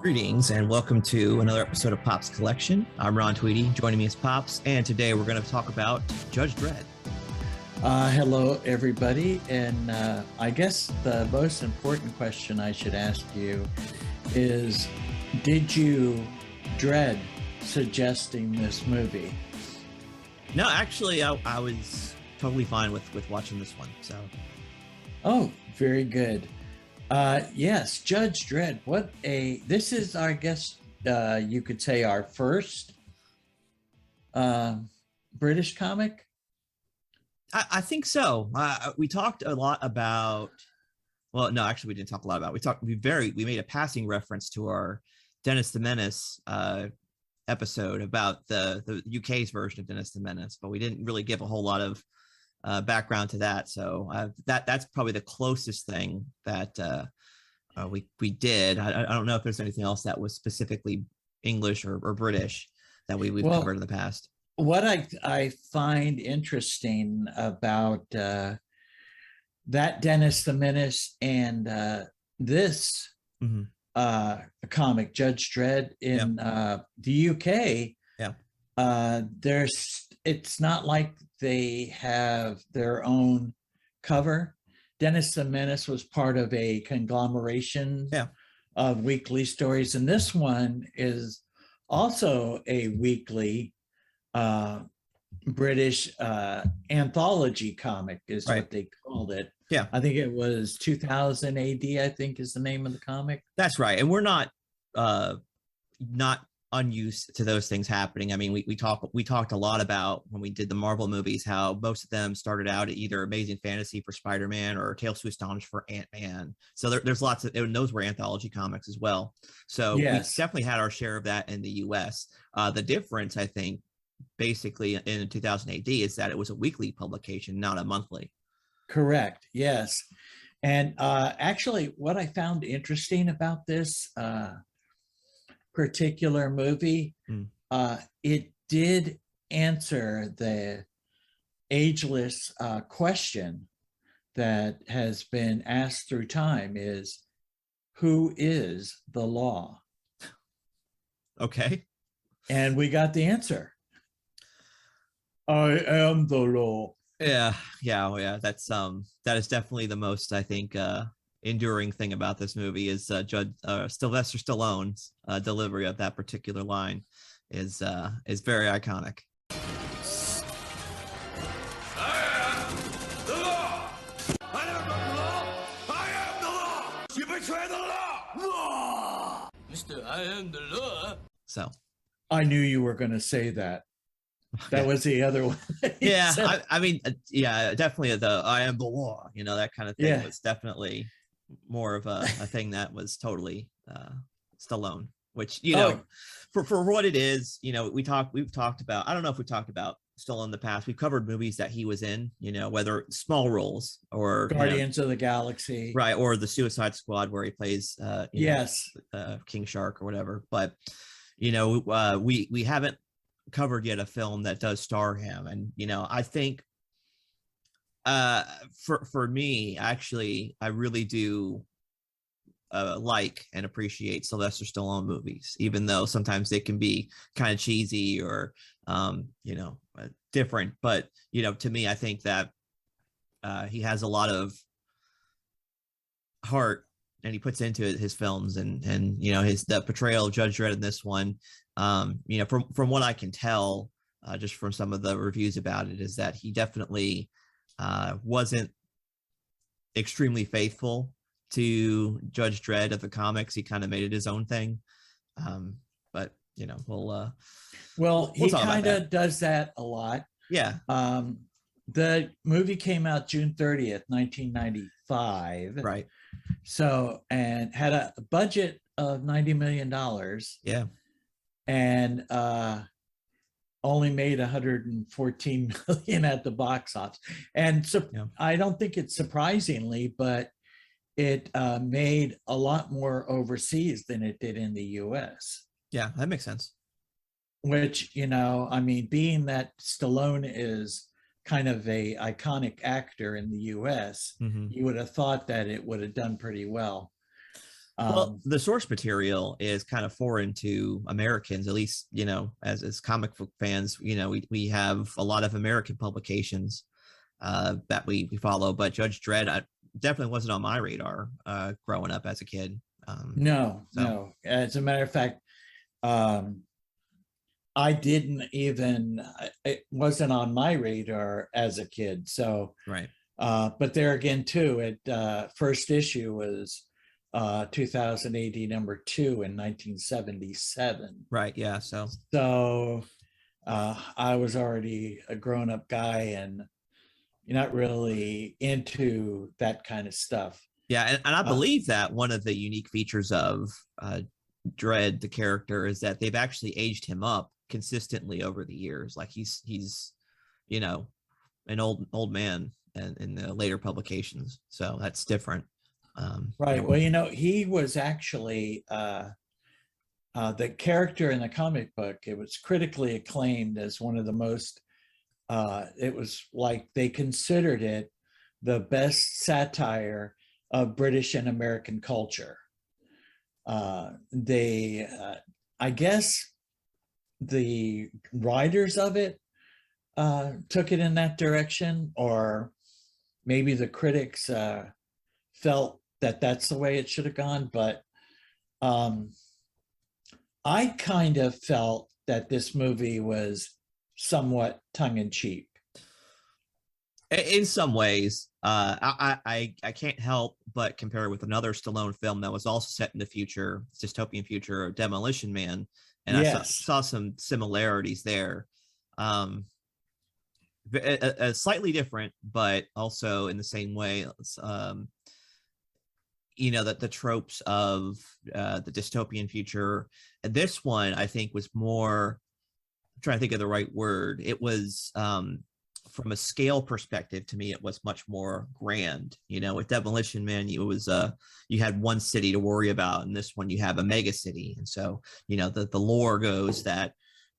Greetings and welcome to another episode of Pop's Collection. I'm Ron Tweedy. Joining me is Pops, and today we're going to talk about Judge Dredd. Hello, everybody. And I guess the most important question I should ask you is, did you dread suggesting this movie? No, actually, I was totally fine with watching this one. So, Oh, very good. Yes, Judge Dredd. This is, I guess, you could say our first British comic. I think so. We talked a lot about. Well, no, actually, we didn't talk a lot about. We made a passing reference to our Dennis the Menace episode about the UK's version of Dennis the Menace, but we didn't really give a whole lot of background to that. So that's probably the closest thing that we did. I don't know if there's anything else that was specifically English or British that we've covered in the past. What I find interesting about that Dennis the Menace and this comic, Judge Dredd, in the UK, it's not like they have their own cover. Dennis the Menace was part of a conglomeration of weekly stories, and this one is also a weekly British anthology comic, is what they called it. Yeah, I think it was 2000 AD. I think is the name of the comic. That's right, and we're not unused to those things happening. I mean, we talked a lot about when we did the Marvel movies how most of them started out at either Amazing Fantasy for Spider-Man or Tales to Astonish for Ant-Man. So there's lots of, and those were anthology comics as well. So we definitely had our share of that in the US. The difference, I think, basically in 2000 AD is that it was a weekly publication, not a monthly. Correct. Yes. And actually, what I found interesting about this particular movie, it did answer the ageless question that has been asked through time: is who is the law? Okay. And we got the answer. I am the law. Yeah. That's that is definitely the most, I think, enduring thing about this movie is Judge Sylvester Stallone's delivery of that particular line is very iconic. I am the law. I am the law. I am the law. You betray the law. Mister, I am the law. So I knew you were going to say that. That was the other one. I mean, definitely the I am the law, that kind of thing was definitely more of a thing that was totally Stallone, which for what it is, we've talked about. I don't know if we talked about Stallone in the past. We've covered movies that he was in, whether small roles or Guardians of the Galaxy, right, or the Suicide Squad where he plays King Shark or whatever. But we haven't covered yet a film that does star him, and I think for me, actually, I really do like and appreciate Sylvester Stallone movies, even though sometimes they can be kind of cheesy or different. But to me, I think that he has a lot of heart and he puts into his films, and the portrayal of Judge Dredd in this one, from what I can tell, just from some of the reviews about it, is that he definitely wasn't extremely faithful to Judge Dredd of the comics. He kind of made it his own thing, but we'll he kind of does that a lot. The movie came out June 30th, 1995. Right. So, and had a budget of $90 million. Yeah. And only made 114 million at the box office. And so I don't think it's surprisingly, but it made a lot more overseas than it did in the US. Yeah, that makes sense. Which, I mean, being that Stallone is kind of a iconic actor in the US, you would have thought that it would have done pretty well. Well, the source material is kind of foreign to Americans, at least, as comic book fans, we have a lot of American publications that we follow, but Judge Dredd definitely wasn't on my radar growing up as a kid. No. As a matter of fact, I didn't even, it wasn't on my radar as a kid. So, right. But there again, too, first issue was 2000 AD #2 in 1977. Right. Yeah. So I was already a grown-up guy and not really into that kind of stuff. Yeah, and I believe that one of the unique features of Dredd, the character, is that they've actually aged him up consistently over the years. Like he's an old man in the later publications, so that's different. Right. Well, he was actually the character in the comic book. It was critically acclaimed as one of the most. It was like they considered it the best satire of British and American culture. I guess the writers of it took it in that direction, or maybe the critics felt that that's the way it should have gone. But I kind of felt that this movie was somewhat tongue-in-cheek. In some ways, I can't help but compare it with another Stallone film that was also set in the future, dystopian future, Demolition Man, and yes. I saw some similarities there. Slightly different, but also in the same way. That the tropes of the dystopian future. This one, I think, was more. I'm trying to think of the right word. It was. From a scale perspective, to me, it was much more grand. With Demolition Man, you had one city to worry about, and this one you have a mega city. And so, the lore goes that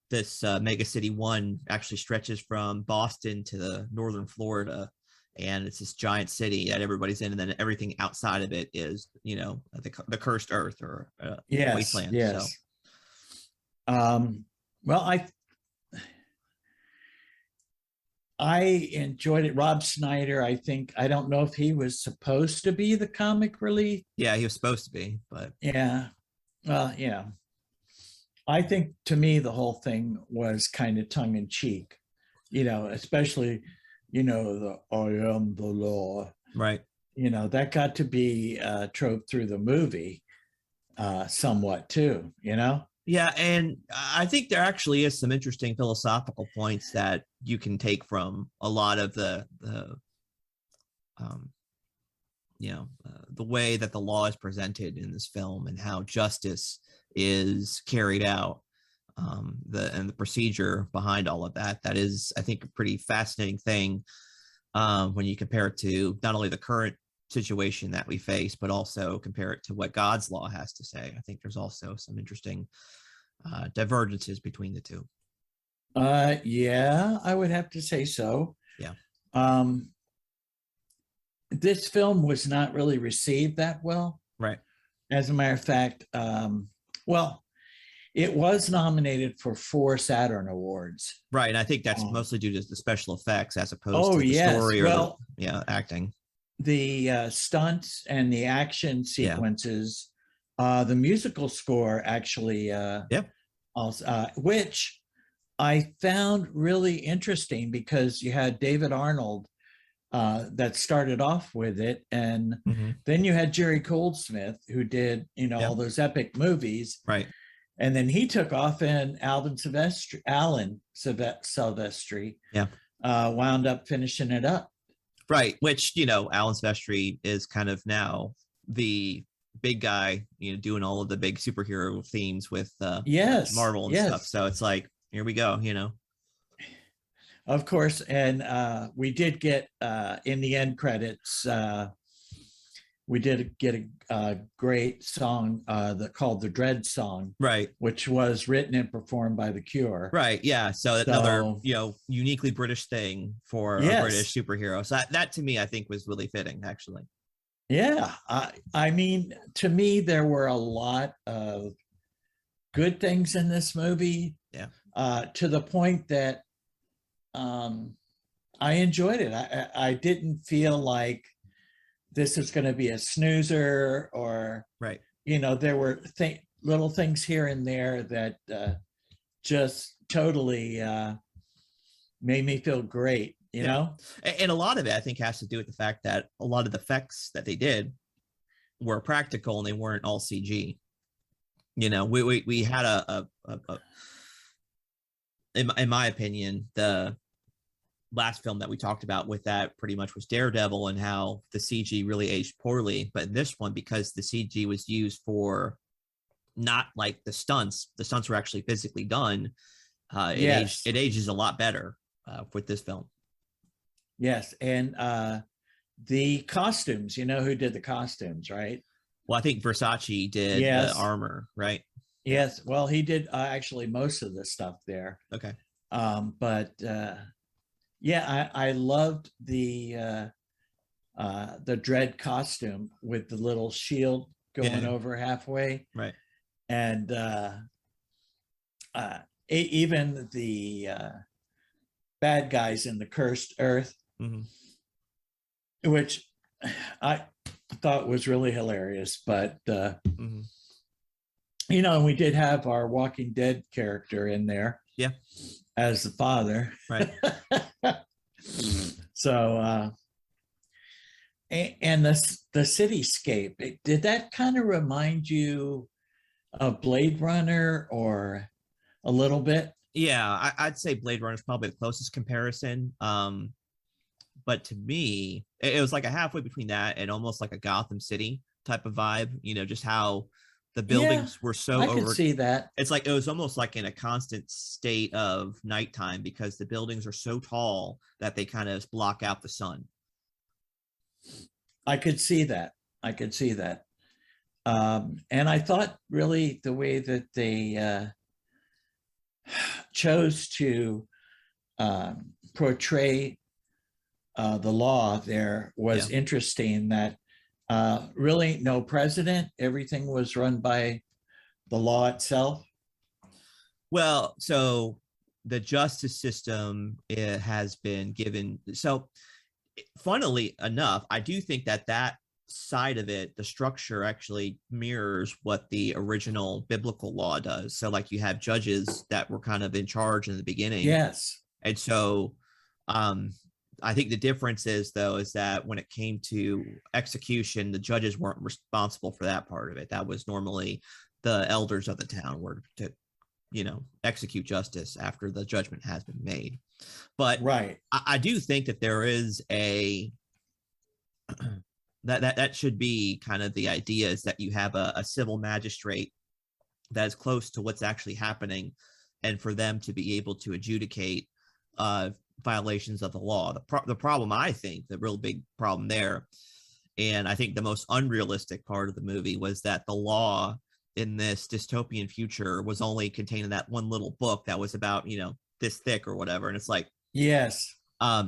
this mega city one actually stretches from Boston to the northern Florida, and it's this giant city that everybody's in, and then everything outside of it is, the cursed earth or wasteland. Yes. So. Well, I enjoyed it. Rob Schneider, I don't know if he was supposed to be the comic relief. Yeah, he was supposed to be, but yeah. Well, yeah. I think to me, the whole thing was kind of tongue in cheek, especially, the I am the law. Right. That got to be a trope through the movie somewhat too, Yeah, and I think there actually is some interesting philosophical points that you can take from a lot of the way that the law is presented in this film and how justice is carried out, the procedure behind all of that. That is, I think, a pretty fascinating thing when you compare it to not only the current situation that we face, but also compare it to what God's law has to say. I think there's also some interesting divergences between the two. Yeah, I would have to say so. Yeah. This film was not really received that well. Right. As a matter of fact, it was nominated for 4 Saturn Awards. Right, and I think that's mostly due to the special effects as opposed to the story or acting. The stunts and the action sequences, the musical score actually, also, which I found really interesting because you had David Arnold that started off with it, and then you had Jerry Goldsmith who did all those epic movies, right? And then he took off, and Alan Silvestri wound up finishing it up. Right, which, Alan Silvestri is kind of now the big guy, doing all of the big superhero themes with Marvel and stuff. So it's like, here we go, Of course, and we did get, in the end credits, we did get a great song called the Dredd song, right, which was written and performed by The Cure. Right, yeah. So another uniquely British thing for a British superhero. So that to me, I think, was really fitting, actually. Yeah, I mean, to me, there were a lot of good things in this movie. Yeah. To the point that I enjoyed it. I didn't feel like this is going to be a snoozer, or Right. there were little things here and there that just totally made me feel great. You know, and a lot of it I think has to do with the fact that a lot of the effects that they did were practical and they weren't all CG. We had a in my opinion, the last film that we talked about with that pretty much was Daredevil, and how the CG really aged poorly. But in this one, because the CG was used for not like the stunts were actually physically done. Yes. It ages a lot better with this film. Yes, and the costumes. You know who did the costumes, right? Well, I think Versace did the armor, right? Yes. Well, he did actually most of the stuff there. Okay. But yeah, I loved the Dredd costume with the little shield going over halfway. Right. And even the bad guys in the Cursed Earth, which I thought was really hilarious. But and we did have our Walking Dead character in there, as the father, right? So and the cityscape, did that kind of remind you of Blade Runner, or a little bit? Yeah, I'd say Blade Runner is probably the closest comparison. But to me, it was like a halfway between that and almost like a Gotham City type of vibe. Just how the buildings were so I could see that. It's like it was almost like in a constant state of nighttime, because the buildings are so tall that they kind of block out the sun. I could see that. And I thought really the way that they chose to portray the law there was interesting, that really no president, everything was run by the law itself. Well, so the justice system, it has been given. So funnily enough, I do think that side of it, the structure actually mirrors what the original biblical law does. So like you have judges that were kind of in charge in the beginning. Yes. And so I think the difference is that when it came to execution, the judges weren't responsible for that part of it. That was normally the elders of the town were to, execute justice after the judgment has been made. But right, I do think that there is that should be kind of the idea, is that you have a civil magistrate that is close to what's actually happening, and for them to be able to adjudicate violations of the law. The problem, I think, the real big problem there, and I think the most unrealistic part of the movie, was that the law in this dystopian future was only contained in that one little book that was about, this thick or whatever. And it's like, yes,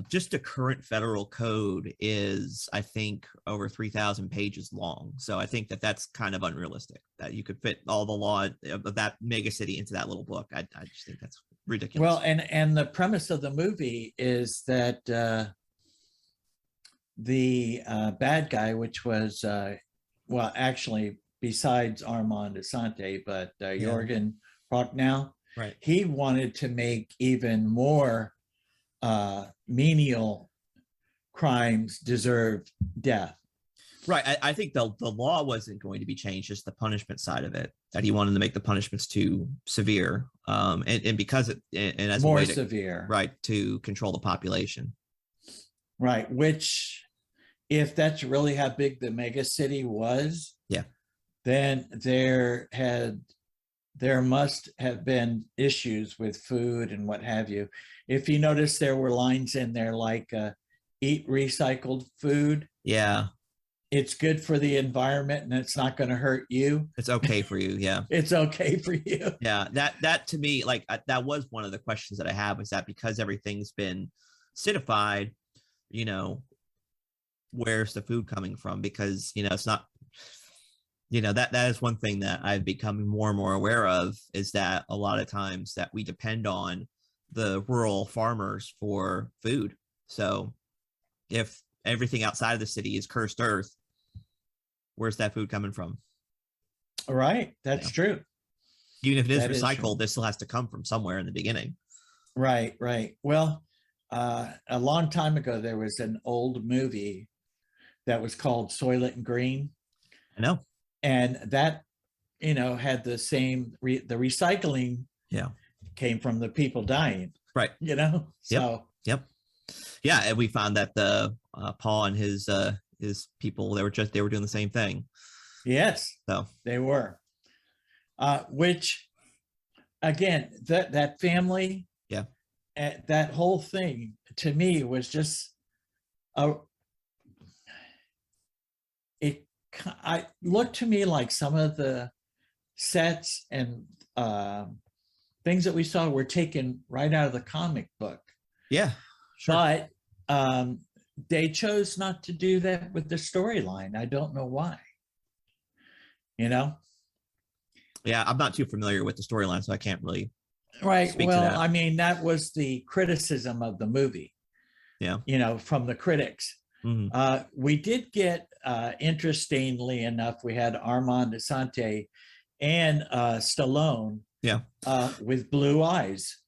just the current federal code is, I think, over 3,000 pages long. So I think that's kind of unrealistic, that you could fit all the law of that mega city into that little book. I just think that's ridiculous. Well, and the premise of the movie is that the bad guy, which was actually, besides Armand Asante, but Jorgen Prochnow, right, he wanted to make even more menial crimes deserve death. Right. I think the law wasn't going to be changed, just the punishment side of it, that he wanted to make the punishments too severe, and because and as more a way to, severe, right, to control the population. Right. Which, if that's really how big the mega city was, then there must have been issues with food and what have you. If you notice, there were lines in there like eat recycled food. Yeah. It's good for the environment and it's not going to hurt you. It's okay for you. Yeah. It's okay for you. Yeah. That to me, like, that was one of the questions that I have, is that because everything's been citified, where's the food coming from, because it's not, that is one thing that I've become more and more aware of, is that a lot of times that we depend on the rural farmers for food. So if everything outside of the city is cursed earth, where's that food coming from? Right. That's true. Even if it is recycled, this still has to come from somewhere in the beginning. Right. Well, a long time ago, there was an old movie that was called Soylent Green. I know. And that, had the same, the recycling came from the people dying. Right. So. Yep. Yeah. And we found that the Paul and his people, they were doing the same thing. Yes. So they were. Which, again, that family, that whole thing to me was just I looked to me like some of the sets and things that we saw were taken right out of the comic book. Yeah, sure. But they chose not to do that with the storyline. I don't know why. Yeah, I'm not too familiar with the storyline, so I can't really. Right. Well, I mean, that was the criticism of the movie. Yeah. From the critics. Mm-hmm. We did get, interestingly enough, we had Armand Assante and Stallone. Yeah. With blue eyes.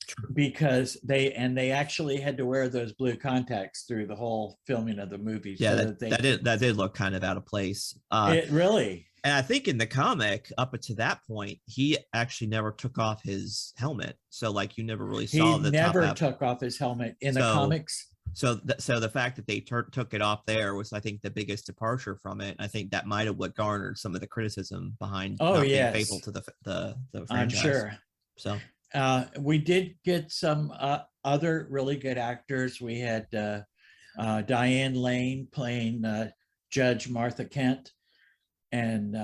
True. Because they actually had to wear those blue contacts through the whole filming of the movie. Yeah, so that did look kind of out of place. It really. And I think in the comic, up to that point, he actually never took off his helmet. So, like, you never really saw the top half. He never took off his helmet in the comics. So the fact that they took it off there was, I think, the biggest departure from it. I think that might have what garnered some of the criticism behind not being faithful to the franchise. I'm sure. So we did get some other really good actors. We had Diane Lane playing Judge Martha Kent. And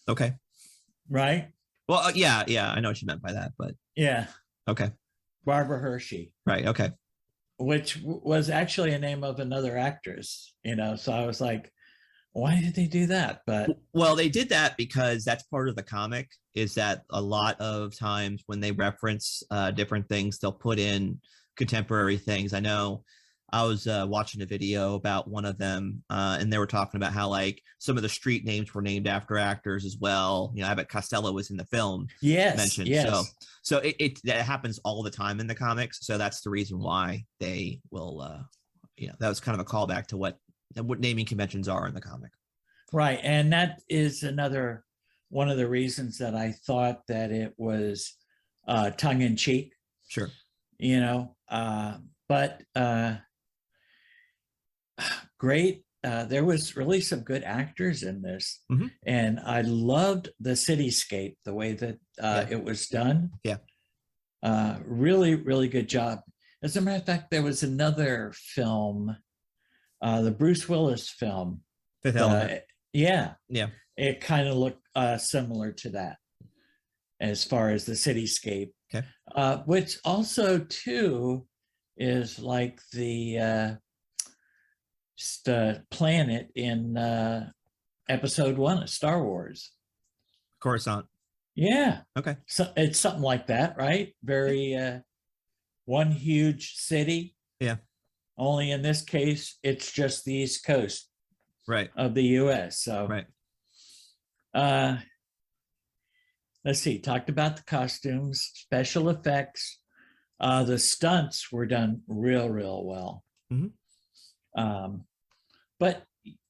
okay, right. Well, yeah, I know what you meant by that, but yeah, okay. Barbara Hershey, right? Okay, which was actually a name of another actress, so I was like, why did they do that? But well, they did that because that's part of the comic, is that a lot of times when they reference different things, they'll put in contemporary things. I know I was watching a video about one of them, and they were talking about how, like, some of the street names were named after actors as well. Abbott Costello was in the film. Mentioned. Yes. So it happens all the time in the comics. So that's the reason why they will, that was kind of a callback to what naming conventions are in the comic. Right. And that is another one of the reasons that I thought that it was tongue in cheek. Sure. But great. There was really some good actors in this. Mm-hmm. And I loved the cityscape, the way that it was done. Yeah. Really, really good job. As a matter of fact, there was another film, the Bruce Willis film. Fifth Element. Yeah. It kind of looked similar to that as far as the cityscape. Okay. Which also, too, is like the planet in episode 1 of Star Wars. Coruscant. Yeah. Okay. So it's something like that, right? Very one huge city. Yeah. Only in this case, it's just the East Coast, right, of the U.S. So, right. Let's see. Talked about the costumes, special effects. The stunts were done real well. Mm-hmm. But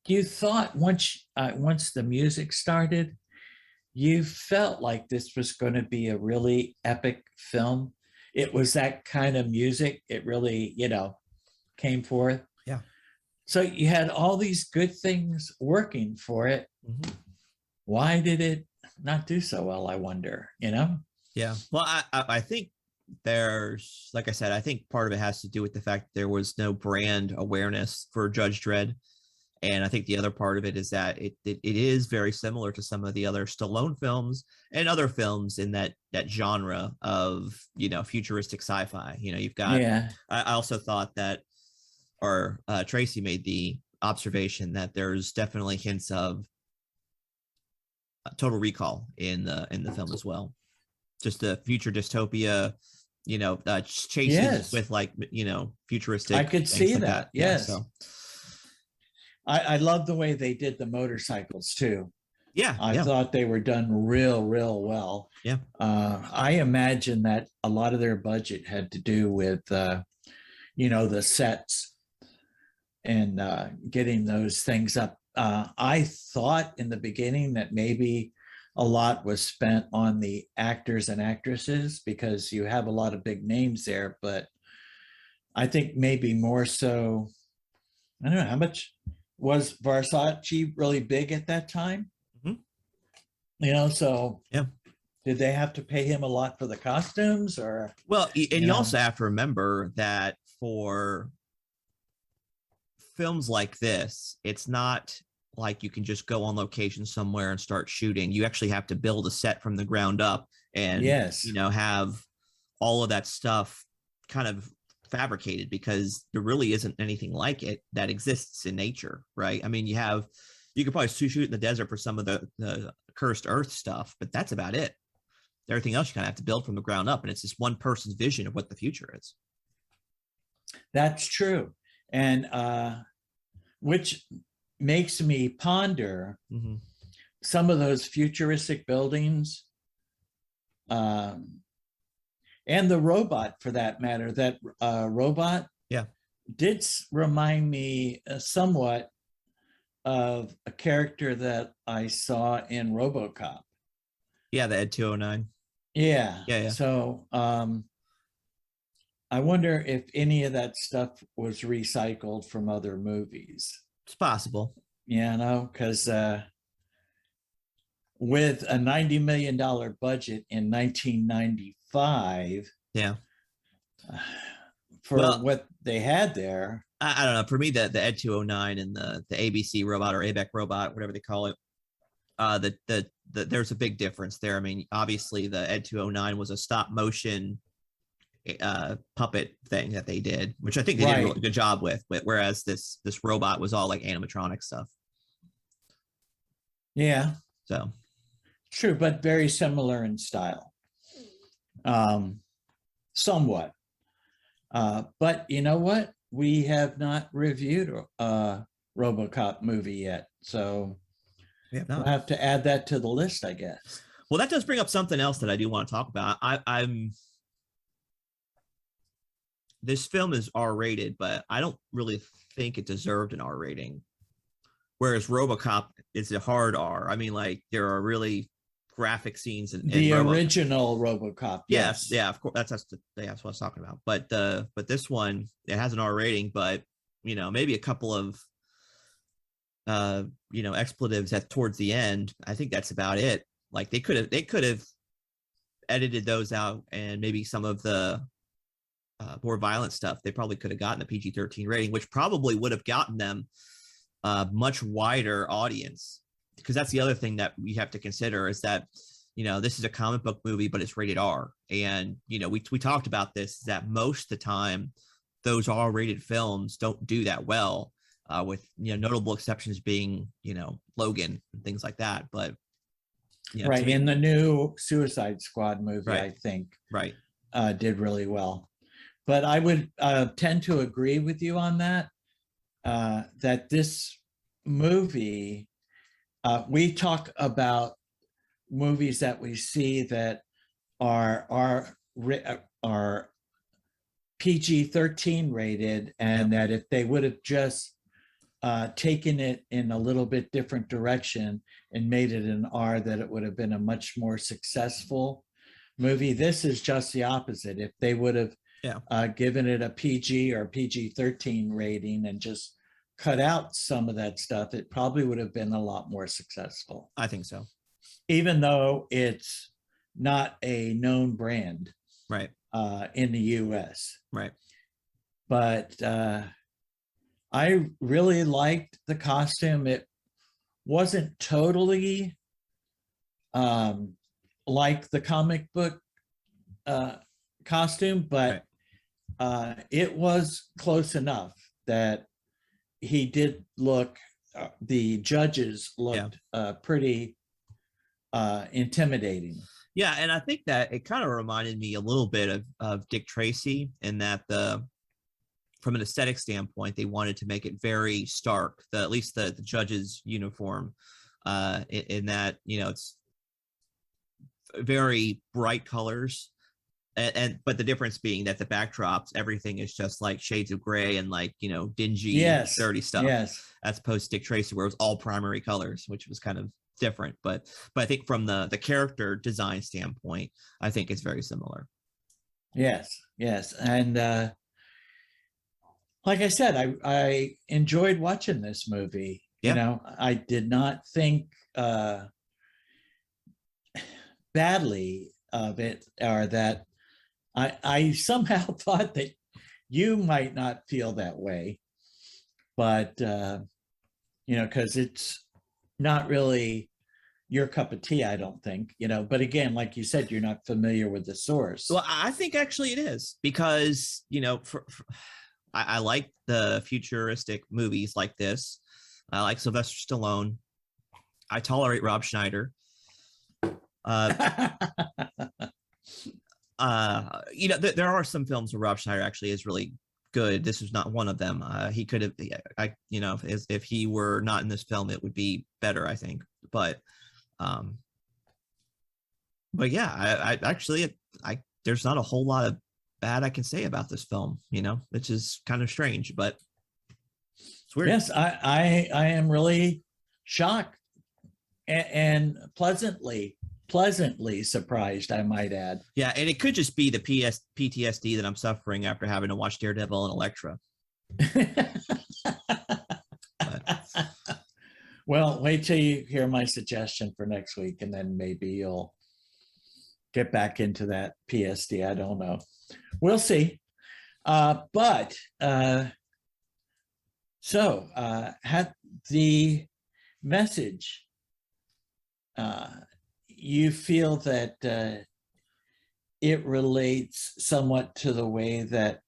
you thought once the music started, you felt like this was going to be a really epic film. It was that kind of music. It really, came forth. Yeah. So you had all these good things working for it. Mm-hmm. Why did it not do so well, I wonder, Yeah. Well, I think there's, like I said, I think part of it has to do with the fact that there was no brand awareness for Judge Dredd. And I think the other part of it is that it is very similar to some of the other Stallone films and other films in that genre of, futuristic sci-fi. You've got, I also thought that or Tracy made the observation that there's definitely hints of Total Recall in the film as well. Just a future dystopia, chasing Yes. with like futuristic. I could things see like that. Yeah, Yes. so I love the way they did the motorcycles too. I yeah, thought they were done real well. yeah. I imagine that a lot of their budget had to do with, the sets and getting those things up. I thought in the beginning that maybe a lot was spent on the actors and actresses because you have a lot of big names there, but I think maybe more so, I don't know, how much was Versace really big at that time? So Yeah. did they have to pay him a lot for the costumes or? Well, and you also have to remember that for films like this, it's not like you can just go on location somewhere and start shooting. You actually have to build a set from the ground up and Yes. have all of that stuff kind of fabricated, because there really isn't anything like it that exists in nature, right? I mean, you could probably shoot in the desert for some of the cursed earth stuff, but that's about it. Everything else you kind of have to build from the ground up, and it's just one person's vision of what the future is. That's true. And which makes me ponder some of those futuristic buildings, and the robot for that matter. That robot did remind me somewhat of a character that I saw in RoboCop. Yeah, the Ed 209. Yeah. So I wonder if any of that stuff was recycled from other movies. It's possible. Because with a $90 million budget in 1995, for what they had there. I don't know. For me, the Ed 209 and the ABC robot or ABEC robot, whatever they call it, there's a big difference there. I mean, obviously the Ed 209 was a stop motion puppet thing that they did, which I think they did a really good job with. Whereas this robot was all like animatronic stuff. Yeah. So true, but very similar in style. Somewhat. But you know what? We have not reviewed a RoboCop movie yet. So we'll have to add that to the list, I guess. Well, that does bring up something else that I do want to talk about. This film is R-rated, but I don't really think it deserved an R rating. Whereas RoboCop is a hard R. I mean, like, there are really graphic scenes in the original RoboCop. Yes, yeah, of course. That's what I was talking about. But this one, it has an R rating, but maybe a couple of expletives towards the end. I think that's about it. Like they could have edited those out, and maybe some of the more violent stuff, they probably could have gotten a PG-13 rating, which probably would have gotten them a much wider audience. Because that's the other thing that we have to consider is that, this is a comic book movie, but it's rated R. And, we talked about this, that most of the time, those R-rated films don't do that well, with, notable exceptions being, Logan and things like that. But, right. In the new Suicide Squad movie, I think, did really well. But I would tend to agree with you on that, that this movie, we talk about movies that we see that are PG-13 rated, and that if they would have just taken it in a little bit different direction and made it an R, that it would have been a much more successful movie. This is just the opposite. If they would have given it a PG or PG-13 rating and just cut out some of that stuff, it probably would have been a lot more successful. I think so. Even though it's not a known brand in the US. Right. But I really liked the costume. It wasn't totally like the comic book costume, but it was close enough that he did look, the judges looked pretty intimidating. Yeah, and I think that it kind of reminded me a little bit of Dick Tracy, in that from an aesthetic standpoint, they wanted to make it very stark. At least the judge's uniform, in that, you know, it's very bright colors, but the difference being that the backdrops, everything is just like shades of gray and like, you know, dingy, dirty stuff. Yes, as opposed to Dick Tracy, where it was all primary colors, which was kind of different. But I think from the character design standpoint, I think it's very similar. Yes, and like I said, I enjoyed watching this movie. Yeah. You know, I did not think badly of it, or that I somehow thought that you might not feel that way, but you know, because it's not really your cup of tea, I don't think, you know. But again, like you said, you're not familiar with the source. Well, I think actually it is, because, you know, I like the futuristic movies like this. I like Sylvester Stallone. I tolerate Rob Schneider. You know, there are some films where Rob Schneider actually is really good. This was not one of them. He could have, you know, if he were not in this film, it would be better, I think. But yeah, I actually, there's not a whole lot of bad I can say about this film, you know, which is kind of strange, but it's weird. Yes, I am really shocked and pleasantly surprised, I might add. Yeah, and it could just be the PTSD that I'm suffering after having to watch Daredevil and Elektra. Well, wait till you hear my suggestion for next week, and then maybe you'll get back into that PSD. I don't know. We'll see. But had the message, you feel that it relates somewhat to the way that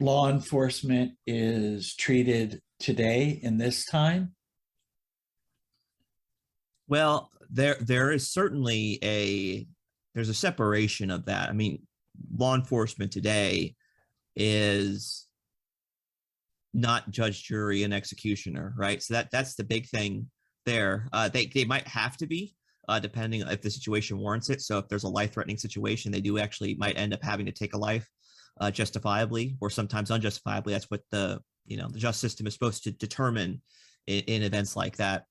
law enforcement is treated today in this time? Well, there is certainly there's a separation of that. I mean, law enforcement today is not judge, jury, and executioner, right? So that's the big thing there. They might have to be, depending if the situation warrants it. So if there's a life-threatening situation, they do actually might end up having to take a life, justifiably or sometimes unjustifiably. That's what the justice system is supposed to determine in events like that.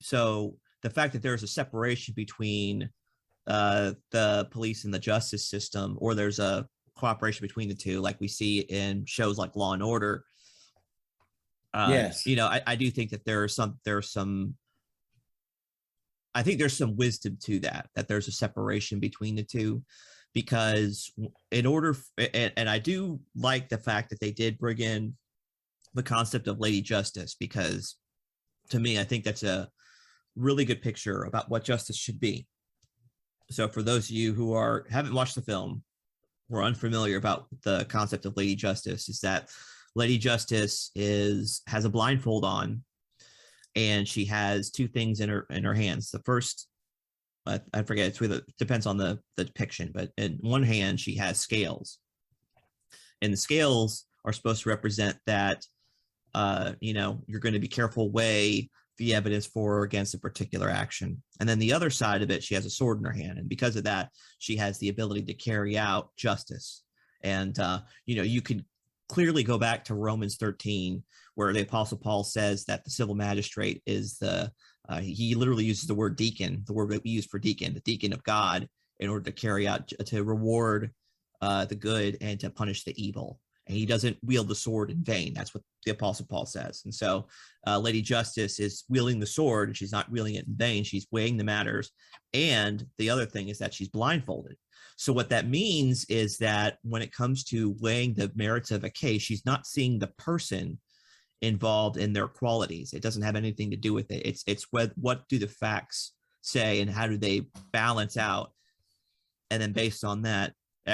So the fact that there's a separation between the police and the justice system, or there's a cooperation between the two, like we see in shows like Law and Order. Yes, I do think that there's some wisdom to that there's a separation between the two, because in order, and I do like the fact that they did bring in the concept of Lady Justice, because to me, I think that's a really good picture about what justice should be. So for those of you who haven't watched the film, or unfamiliar about the concept of Lady Justice, is that Lady Justice has a blindfold on, and she has two things in her hands. The first, I forget, it depends on the depiction, but in one hand she has scales, and the scales are supposed to represent that you're going to be careful, weigh the evidence for or against a particular action. And then the other side of it, she has a sword in her hand, and because of that, she has the ability to carry out justice. And you can clearly go back to Romans 13, where the Apostle Paul says that the civil magistrate is he literally uses the word deacon, the word that we use for deacon, the deacon of God, in order to carry out, to reward the good and to punish the evil. And he doesn't wield the sword in vain. That's what the Apostle Paul says. And so Lady Justice is wielding the sword, and she's not wielding it in vain. She's weighing the matters. And the other thing is that she's blindfolded. So what that means is that when it comes to weighing the merits of a case, she's not seeing the person involved in their qualities. It doesn't have anything to do with it. It's what do the facts say, and how do they balance out? And then based on that,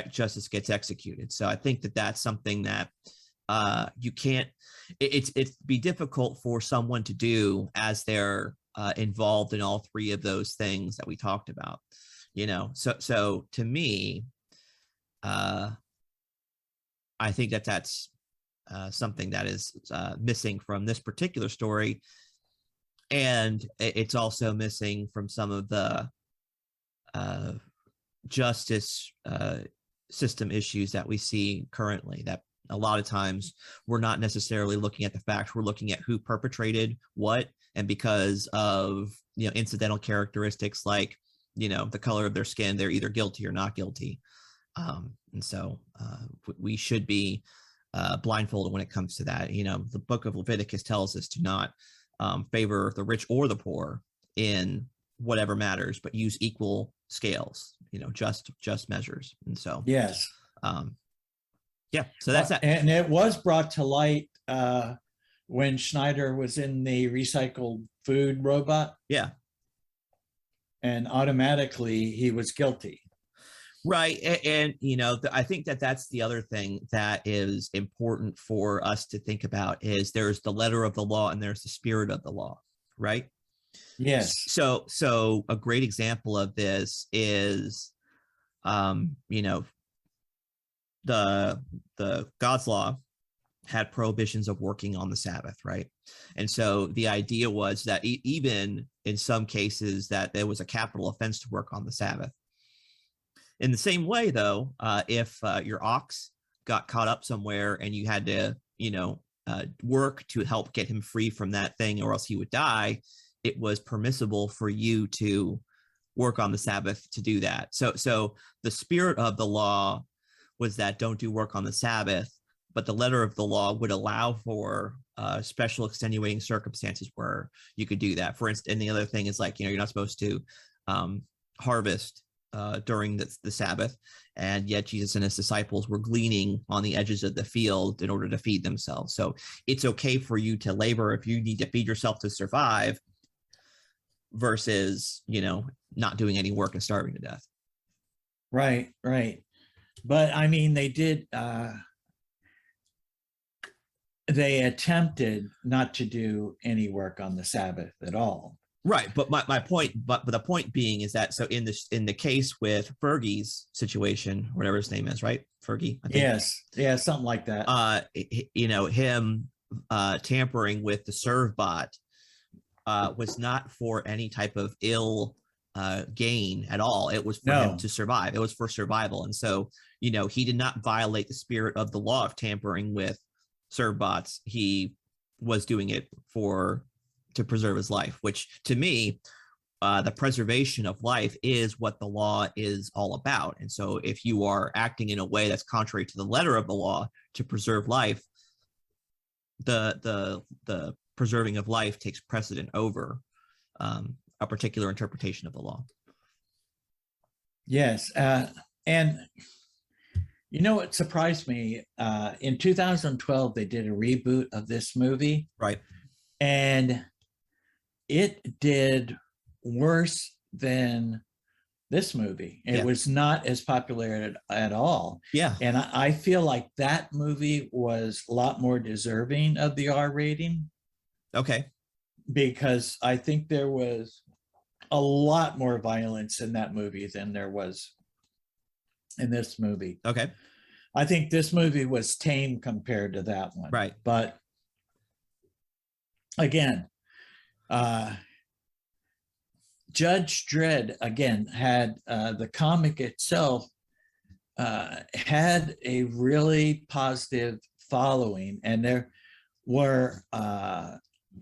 justice gets executed. So I think that that's something that you can't. It's be difficult for someone to do as they're involved in all three of those things that we talked about. So to me, I think that that's something that is missing from this particular story, and it's also missing from some of the justice system issues that we see currently. That a lot of times we're not necessarily looking at the facts; we're looking at who perpetrated what, and because of incidental characteristics like the color of their skin, they're either guilty or not guilty. And so we should be blindfolded when it comes to that. The book of Leviticus tells us to not favor the rich or the poor in whatever matters, but use equal scales, just measures. And so, yes. Yeah. So that's that. And it was brought to light when Schneider was in the recycled food robot. Yeah. And automatically he was guilty. Right. And I think that that's the other thing that is important for us to think about is there's the letter of the law and there's the spirit of the law. Right. Yes. So a great example of this is, the God's law had prohibitions of working on the Sabbath, right? And so the idea was that even in some cases that there was a capital offense to work on the Sabbath. In the same way, though, if your ox got caught up somewhere and you had to, work to help get him free from that thing or else he would die, it was permissible for you to work on the Sabbath to do that. So the spirit of the law was that don't do work on the Sabbath, but the letter of the law would allow for special extenuating circumstances where you could do that. For instance, and the other thing is like, you're not supposed to harvest during the Sabbath, and yet Jesus and his disciples were gleaning on the edges of the field in order to feed themselves. So it's okay for you to labor if you need to feed yourself to survive versus, not doing any work and starving to death. Right. But I mean, they did, they attempted not to do any work on the Sabbath at all. Right. But my point, but the point being is that, so in the case with Fergie's situation, whatever his name is, right? Fergie. I think. Yes. Yeah. Something like that. Him tampering with the serve bot was not for any type of ill gain at all. It was for him to survive. It was for survival. And so, he did not violate the spirit of the law of tampering with serve bots. He was doing it to preserve his life, which to me, the preservation of life is what the law is all about. And so if you are acting in a way that's contrary to the letter of the law to preserve life, the preserving of life takes precedent over a particular interpretation of the law. Yes. And what surprised me, in 2012, they did a reboot of this movie. Right. And it did worse than this movie. It was not as popular at all. Yeah. And I feel like that movie was a lot more deserving of the R rating. Okay. Because I think there was a lot more violence in that movie than there was in this movie. Okay. I think this movie was tame compared to that one. Right. But again, Judge Dredd, again, had the comic itself had a really positive following. And there were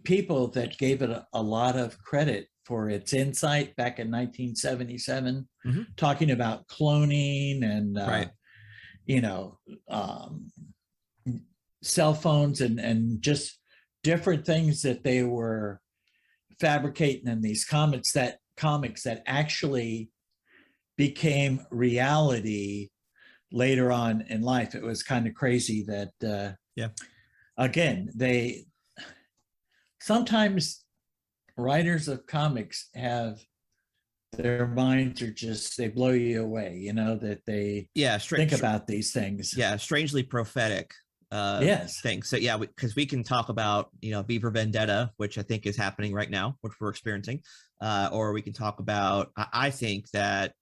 people that gave it a lot of credit for its insight back in 1977, talking about cloning and, cell phones and just different things that they were fabricating in these comics that actually became reality later on in life. It was kind of crazy that, again, sometimes writers of comics have their minds are just, they blow you away, you know, that they think about these things. Yeah, strangely prophetic Yes. things. So yeah, because we can talk about, you know, V for Vendetta, which I think is happening right now, which we're experiencing, or we can talk about, I think that,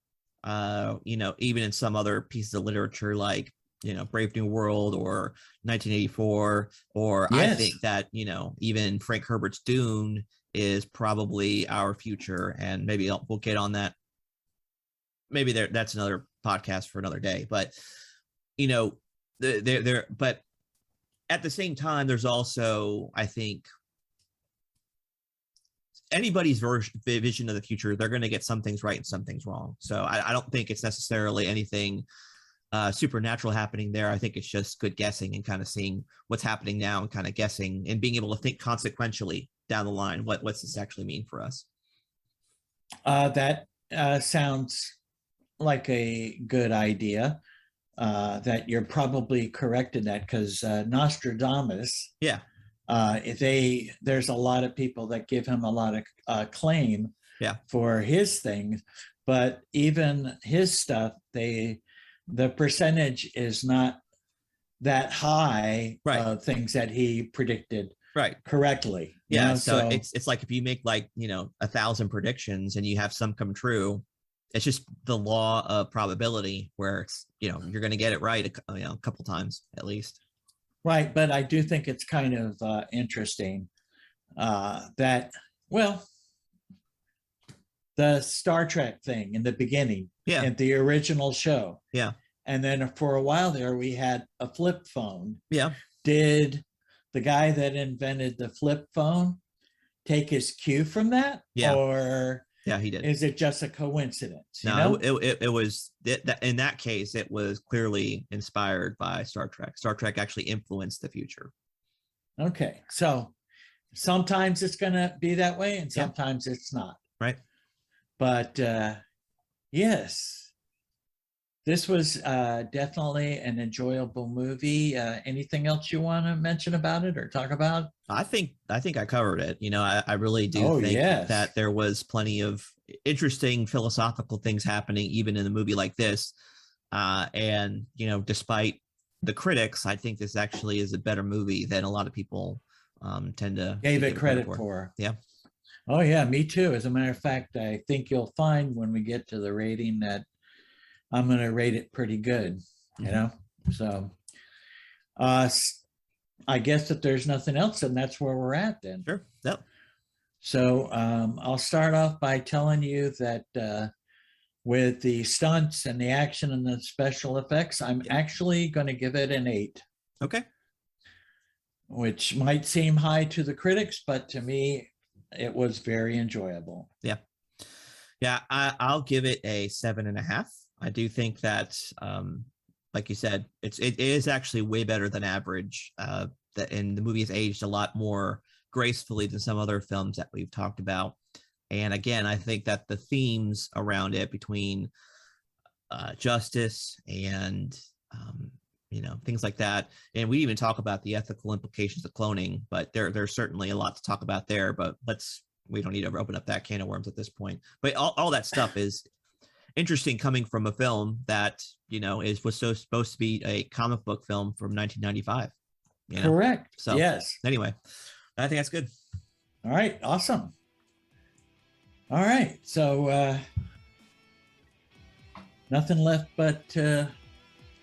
you know, even in some other pieces of literature like, you know, Brave New World or 1984, or Yes. I think that, you know, even Frank Herbert's Dune is probably our future, and maybe we'll get on that. Maybe that's another podcast for another day, but you know, but at the same time, there's also, I think, anybody's vision of the future, they're going to get some things right and some things wrong. So I don't think it's necessarily anything supernatural happening there. I think it's just good guessing and kind of seeing what's happening now and kind of guessing and being able to think consequentially down the line. What's this actually mean for us? That sounds like a good idea. That you're probably correct in that, because Nostradamus, yeah, there's a lot of people that give him a lot of claim, yeah, for his things, but even his stuff, the percentage is not that high, right, of things that he predicted right correctly. Yeah, so it's like if you make, like, you know, 1,000 predictions and you have some come true, it's just the law of probability where it's, you know, you're going to get it right a couple times at least. Right, but I do think it's kind of interesting that, well, the Star Trek thing in the beginning, yeah, in the original show, yeah, and then for a while there we had a flip phone. Yeah. Did the guy that invented the flip phone take his cue from that? Yeah. Or yeah, he did. Is it just a coincidence? No, it was in that case, it was clearly inspired by Star Trek. Star Trek actually influenced the future. Okay, so sometimes it's going to be that way and sometimes it's not. Right. But yes, this was definitely an enjoyable movie. Anything else you want to mention about it or talk about? I think I covered it. You know, I really do think that there was plenty of interesting philosophical things happening even in a movie like this. And, you know, despite the critics, I think this actually is a better movie than a lot of people tend to give it credit for. Yeah. Oh yeah, me too. As a matter of fact, I think you'll find when we get to the rating that I'm going to rate it pretty good, you know? So I guess if there's nothing else, then that's where we're at then. Sure. Yep. So I'll start off by telling you that with the stunts and the action and the special effects, I'm actually going to give it an 8. Okay. Which might seem high to the critics, but to me, it was very enjoyable. Yeah. Yeah, I'll give it a 7.5. I do think that, like you said, it is actually way better than average. And the movie has aged a lot more gracefully than some other films that we've talked about. And again, I think that the themes around it between justice and you know, things like that, and we even talk about the ethical implications of cloning, but there's certainly a lot to talk about there. But we don't need to open up that can of worms at this point. But all that stuff is interesting coming from a film that, you know, was supposed to be a comic book film from 1995. You know? Correct. So yes. Anyway, I think that's good. All right. Awesome. All right. So nothing left but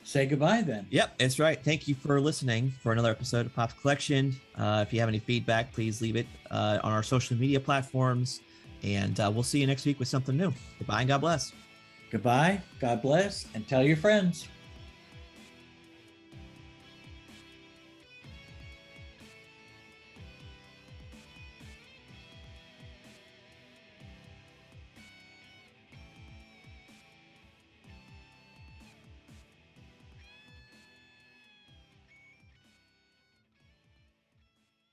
say goodbye then. Yep, that's right. Thank you for listening for another episode of Pop's Collection. If you have any feedback, please leave it on our social media platforms. And we'll see you next week with something new. Goodbye and God bless. Goodbye, God bless, and tell your friends.